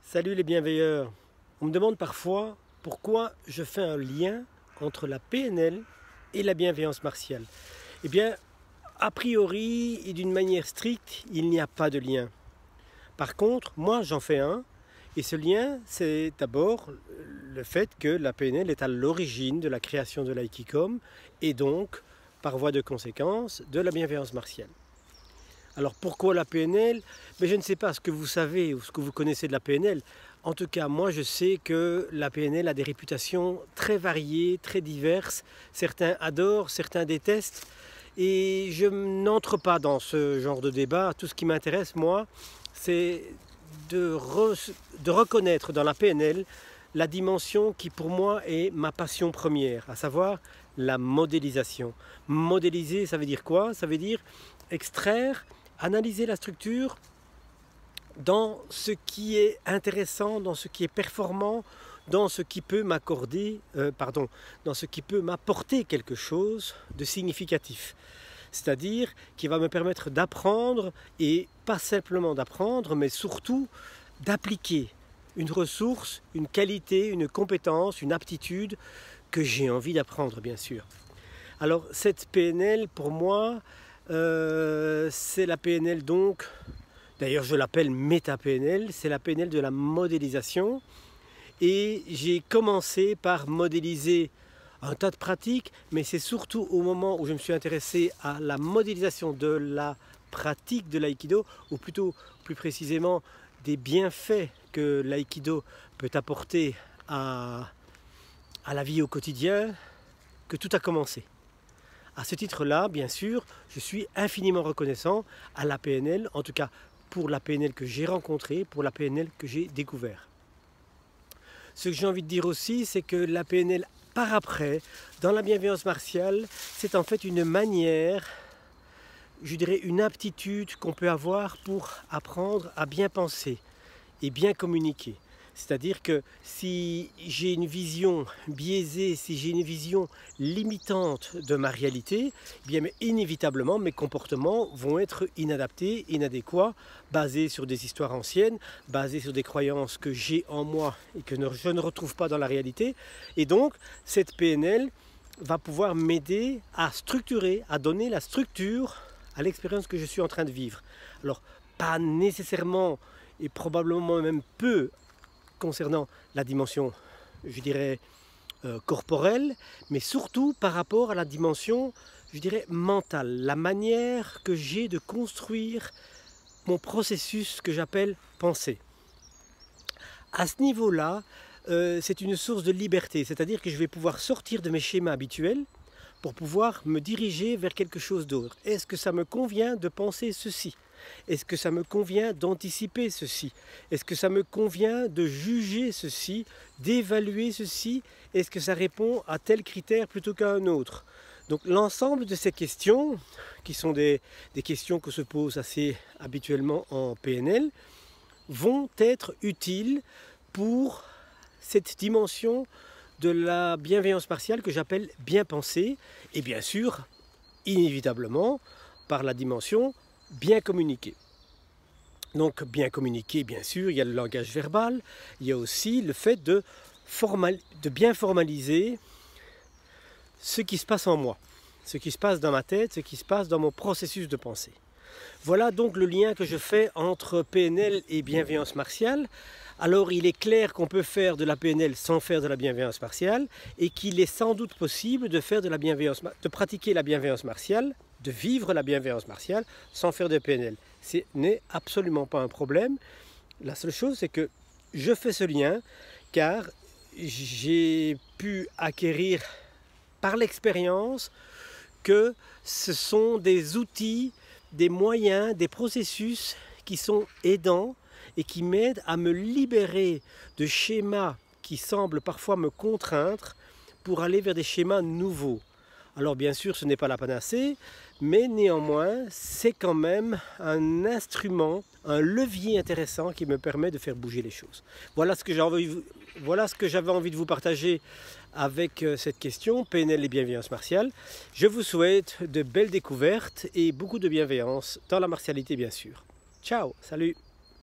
Salut les bienveilleurs. On me demande parfois pourquoi je fais un lien entre la PNL et la bienveillance martiale. Eh bien, a priori et d'une manière stricte, il n'y a pas de lien. Par contre, moi j'en fais un, et ce lien, c'est d'abord le fait que la PNL est à l'origine de la création de l'Aikikom et donc, par voie de conséquence, de la bienveillance martiale. Alors pourquoi la PNL? Mais je ne sais pas ce que vous savez ou ce que vous connaissez de la PNL. En tout cas, moi je sais que la PNL a des réputations très variées, très diverses. Certains adorent, certains détestent. Et je n'entre pas dans ce genre de débat. Tout ce qui m'intéresse, moi, c'est de reconnaître dans la PNL la dimension qui pour moi est ma passion première, à savoir la modélisation. Modéliser, ça veut dire quoi? Ça veut dire extraire, analyser la structure dans ce qui est intéressant, dans ce qui est performant, dans ce qui peut dans ce qui peut m'apporter quelque chose de significatif. C'est-à-dire qui va me permettre d'apprendre, et pas simplement d'apprendre, mais surtout d'appliquer une ressource, une qualité, une compétence, une aptitude que j'ai envie d'apprendre, bien sûr. Alors cette PNL, pour moi, c'est la PNL donc, d'ailleurs je l'appelle méta-PNL, c'est la PNL de la modélisation. Et j'ai commencé par modéliser un tas de pratiques, mais c'est surtout au moment où je me suis intéressé à la modélisation de la pratique de l'aïkido, ou plutôt plus précisément des bienfaits que l'aïkido peut apporter à la vie au quotidien, que tout a commencé. À ce titre-là, bien sûr, je suis infiniment reconnaissant à la PNL, en tout cas pour la PNL que j'ai rencontrée, pour la PNL que j'ai découvert. Ce que j'ai envie de dire aussi, c'est que la PNL par après, dans la bienveillance martiale, c'est en fait une manière, je dirais une aptitude qu'on peut avoir pour apprendre à bien penser et bien communiquer. C'est-à-dire que si j'ai une vision biaisée, si j'ai une vision limitante de ma réalité, eh bien inévitablement mes comportements vont être inadaptés, inadéquats, basés sur des histoires anciennes, basés sur des croyances que j'ai en moi et que je ne retrouve pas dans la réalité. Et donc cette PNL va pouvoir m'aider à structurer, à donner la structure à l'expérience que je suis en train de vivre. Alors pas nécessairement et probablement même peu concernant la dimension, je dirais, corporelle, mais surtout par rapport à la dimension, je dirais, mentale, la manière que j'ai de construire mon processus que j'appelle penser. À ce niveau-là, c'est une source de liberté, c'est-à-dire que je vais pouvoir sortir de mes schémas habituels pour pouvoir me diriger vers quelque chose d'autre. Est-ce que ça me convient de penser ceci ? Est-ce que ça me convient d'anticiper ceci? Est-ce que ça me convient de juger ceci, d'évaluer ceci? Est-ce que ça répond à tel critère plutôt qu'à un autre? Donc l'ensemble de ces questions, qui sont des questions que se posent assez habituellement en PNL, vont être utiles pour cette dimension de la bienveillance martiale que j'appelle bien penser, et bien sûr, inévitablement, par la dimension bien communiquer. Donc bien communiquer, bien sûr, il y a le langage verbal, il y a aussi le fait de bien formaliser ce qui se passe en moi, ce qui se passe dans ma tête, ce qui se passe dans mon processus de pensée. Voilà donc le lien que je fais entre PNL et bienveillance martiale. Alors il est clair qu'on peut faire de la PNL sans faire de la bienveillance martiale, et qu'il est sans doute possible de faire de pratiquer la bienveillance martiale, de vivre la bienveillance martiale sans faire de PNL. Ce n'est absolument pas un problème. La seule chose, c'est que je fais ce lien car j'ai pu acquérir par l'expérience que ce sont des outils, des moyens, des processus qui sont aidants et qui m'aident à me libérer de schémas qui semblent parfois me contraindre pour aller vers des schémas nouveaux. Alors bien sûr, ce n'est pas la panacée, mais néanmoins, c'est quand même un instrument, un levier intéressant qui me permet de faire bouger les choses. Voilà ce que j'avais envie de vous partager avec cette question, PNL et bienveillance martiale. Je vous souhaite de belles découvertes et beaucoup de bienveillance dans la martialité, bien sûr. Ciao, salut!